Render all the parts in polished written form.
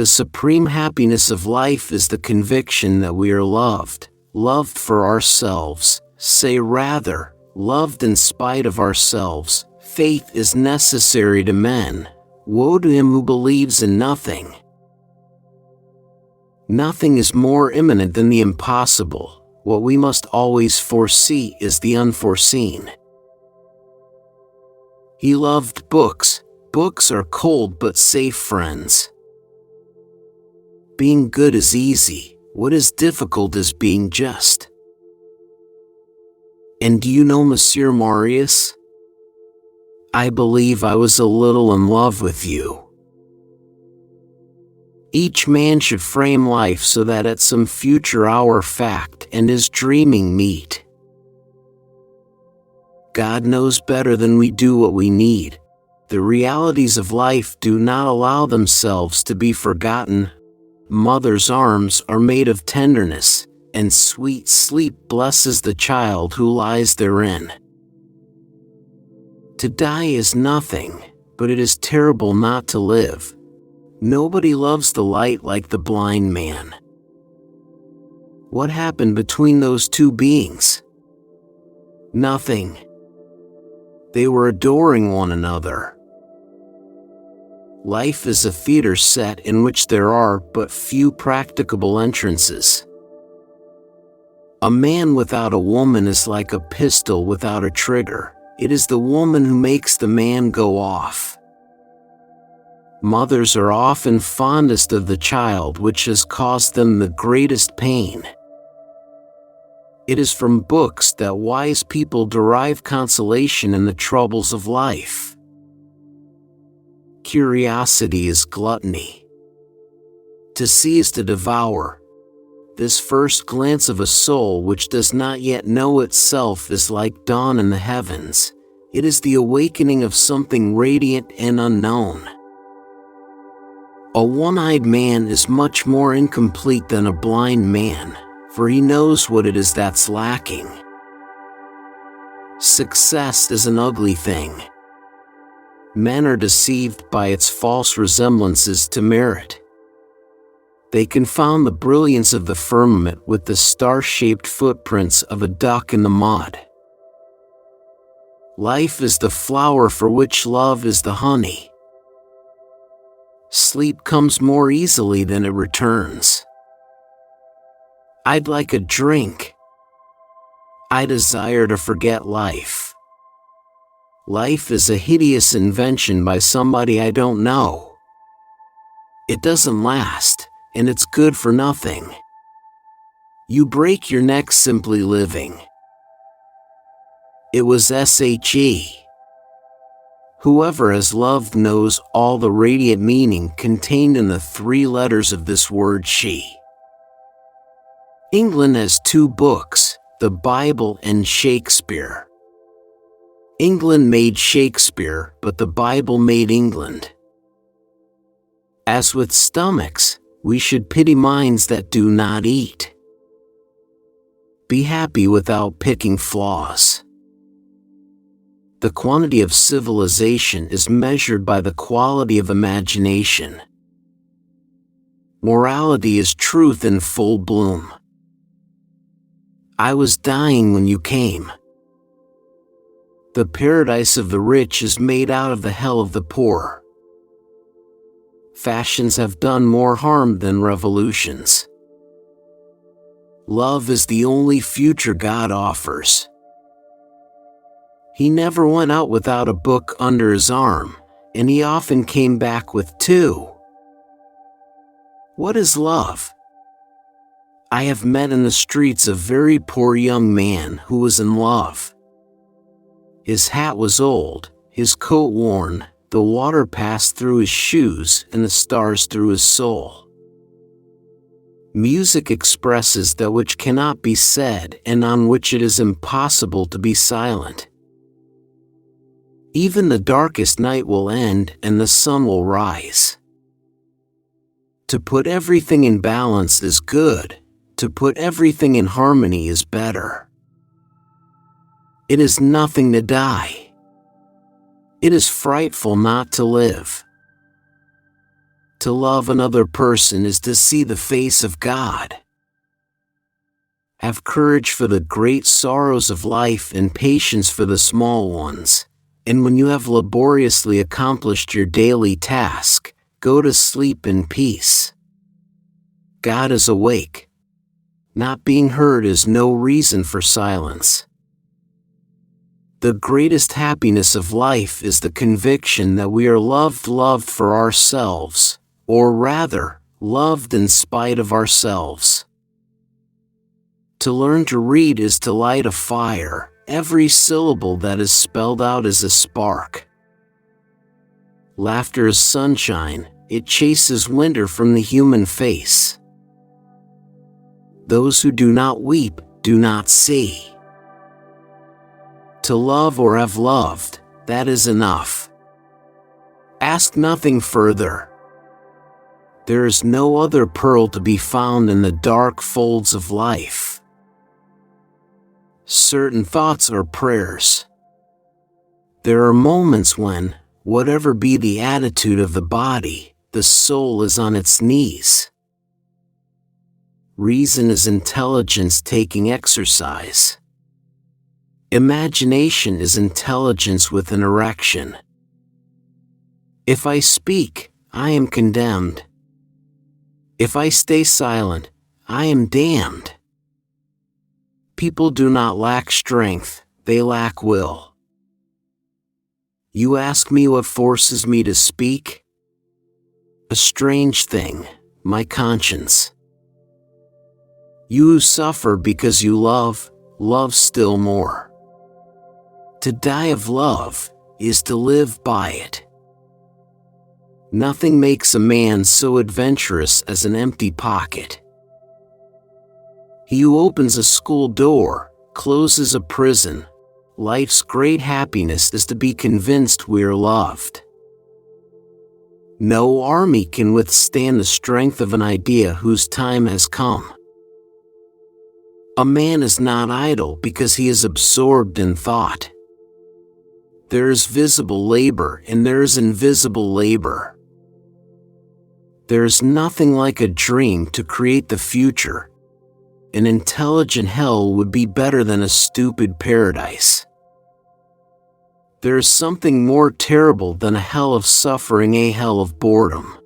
The supreme happiness of life is the conviction that we are loved, loved for ourselves, say rather, loved in spite of ourselves. Faith is necessary to men. Woe to him who believes in nothing. Nothing is more imminent than the impossible. What we must always foresee is the unforeseen. He loved books. Books are cold but safe friends. Being good is easy. What is difficult is being just. And do you know Monsieur Marius? I believe I was a little in love with you. Each man should frame life so that at some future hour fact and his dreaming meet. God knows better than we do what we need. The realities of life do not allow themselves to be forgotten. Mother's arms are made of tenderness, and sweet sleep blesses the child who lies therein. To die is nothing, but it is terrible not to live. Nobody loves the light like the blind man. What happened between those two beings? Nothing. They were adoring one another. Life is a theater set in which there are but few practicable entrances. A man without a woman is like a pistol without a trigger. It is the woman who makes the man go off. Mothers are often fondest of the child which has caused them the greatest pain. It is from books that wise people derive consolation in the troubles of life. Curiosity is gluttony. To see is to devour. This first glance of a soul which does not yet know itself is like dawn in the heavens. It is the awakening of something radiant and unknown. A one-eyed man is much more incomplete than a blind man, for he knows what it is that's lacking. Success is an ugly thing. Men are deceived by its false resemblances to merit. They confound the brilliance of the firmament with the star-shaped footprints of a duck in the mud. Life is the flower for which love is the honey. Sleep comes more easily than it returns. I'd like a drink. I desire to forget life. Life is a hideous invention by somebody I don't know. It doesn't last, and it's good for nothing. You break your neck simply living. It was she. Whoever has loved knows all the radiant meaning contained in the three letters of this word she. England has two books, the Bible and Shakespeare. England made Shakespeare, but the Bible made England. As with stomachs, we should pity minds that do not eat. Be happy without picking flaws. The quantity of civilization is measured by the quality of imagination. Morality is truth in full bloom. I was dying when you came. The paradise of the rich is made out of the hell of the poor. Fashions have done more harm than revolutions. Love is the only future God offers. He never went out without a book under his arm, and he often came back with two. What is love? I have met in the streets a very poor young man who was in love. His hat was old, his coat worn, the water passed through his shoes and the stars through his soul. Music expresses that which cannot be said and on which it is impossible to be silent. Even the darkest night will end and the sun will rise. To put everything in balance is good. To put everything in harmony is better. It is nothing to die. It is frightful not to live. To love another person is to see the face of God. Have courage for the great sorrows of life and patience for the small ones, and when you have laboriously accomplished your daily task, go to sleep in peace. God is awake. Not being heard is no reason for silence. The greatest happiness of life is the conviction that we are loved for ourselves, or rather, loved in spite of ourselves. To learn to read is to light a fire. Every syllable that is spelled out is a spark. Laughter is sunshine, it chases winter from the human face. Those who do not weep do not see. To love or have loved, that is enough. Ask nothing further. There is no other pearl to be found in the dark folds of life. Certain thoughts are prayers. There are moments when, whatever be the attitude of the body, the soul is on its knees. Reason is intelligence taking exercise. Imagination is intelligence with an erection. If I speak, I am condemned. If I stay silent, I am damned. People do not lack strength, they lack will. You ask me what forces me to speak? A strange thing, my conscience. You who suffer because you love, love still more. To die of love is to live by it. Nothing makes a man so adventurous as an empty pocket. He who opens a school door, closes a prison. Life's great happiness is to be convinced we are loved. No army can withstand the strength of an idea whose time has come. A man is not idle because he is absorbed in thought. There is visible labor and there is invisible labor. There is nothing like a dream to create the future. An intelligent hell would be better than a stupid paradise. There is something more terrible than a hell of suffering, a hell of boredom.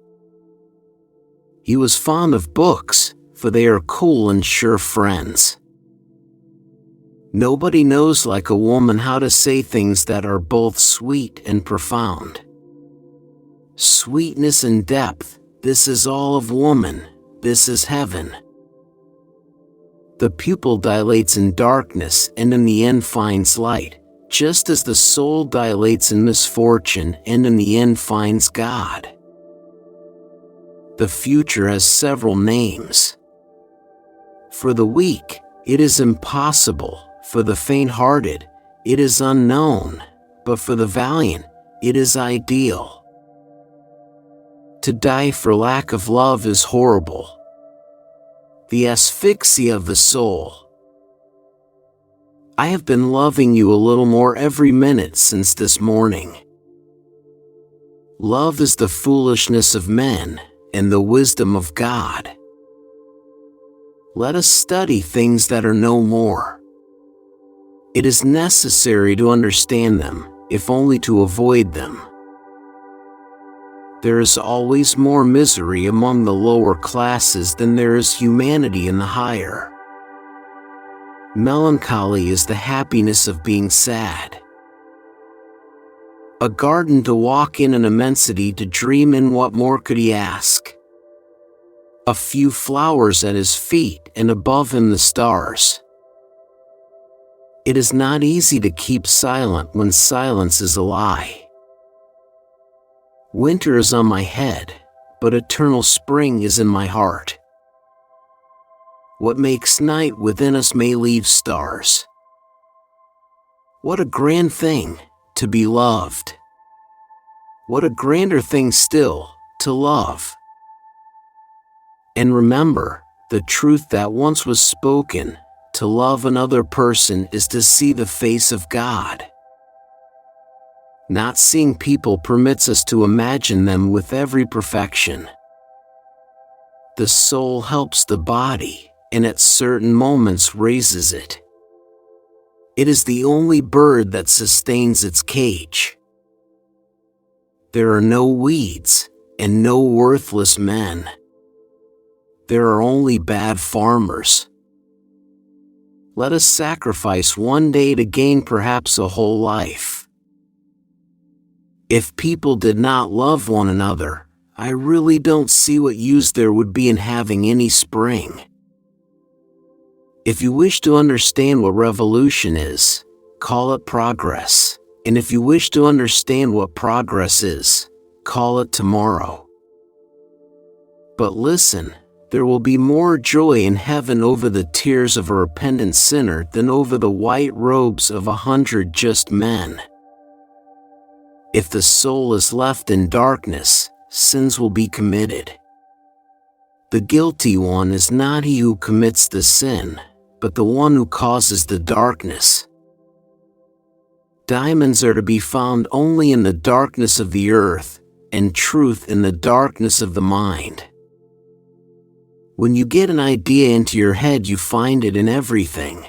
He was fond of books, for they are cool and sure friends. Nobody knows like a woman how to say things that are both sweet and profound. Sweetness and depth, this is all of woman, this is heaven. The pupil dilates in darkness and in the end finds light, just as the soul dilates in misfortune and in the end finds God. The future has several names. For the weak, it is impossible. For the faint-hearted, it is unknown, but for the valiant, it is ideal. To die for lack of love is horrible. The asphyxia of the soul. I have been loving you a little more every minute since this morning. Love is the foolishness of men and the wisdom of God. Let us study things that are no more. It is necessary to understand them, if only to avoid them. There is always more misery among the lower classes than there is humanity in the higher. Melancholy is the happiness of being sad. A garden to walk in, an immensity to dream in, what more could he ask? A few flowers at his feet and above him the stars. It is not easy to keep silent when silence is a lie. Winter is on my head, but eternal spring is in my heart. What makes night within us may leave stars. What a grand thing, to be loved. What a grander thing still, to love. And remember, the truth that once was spoken, to love another person is to see the face of God. Not seeing people permits us to imagine them with every perfection. The soul helps the body, and at certain moments raises it. It is the only bird that sustains its cage. There are no weeds, and no worthless men. There are only bad farmers. Let us sacrifice one day to gain perhaps a whole life. If people did not love one another, I really don't see what use there would be in having any spring. If you wish to understand what revolution is, call it progress, and if you wish to understand what progress is, call it tomorrow. But listen, there will be more joy in heaven over the tears of a repentant sinner than over the white robes of 100 just men. If the soul is left in darkness, sins will be committed. The guilty one is not he who commits the sin, but the one who causes the darkness. Diamonds are to be found only in the darkness of the earth, and truth in the darkness of the mind. When you get an idea into your head, you find it in everything.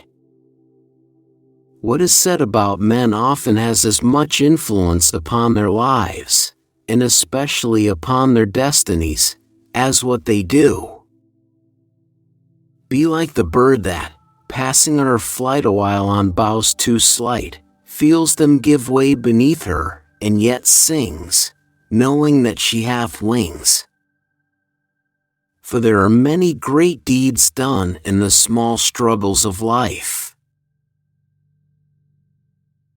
What is said about men often has as much influence upon their lives, and especially upon their destinies, as what they do. Be like the bird that, passing on her flight a while on boughs too slight, feels them give way beneath her, and yet sings, knowing that she hath wings. For there are many great deeds done in the small struggles of life.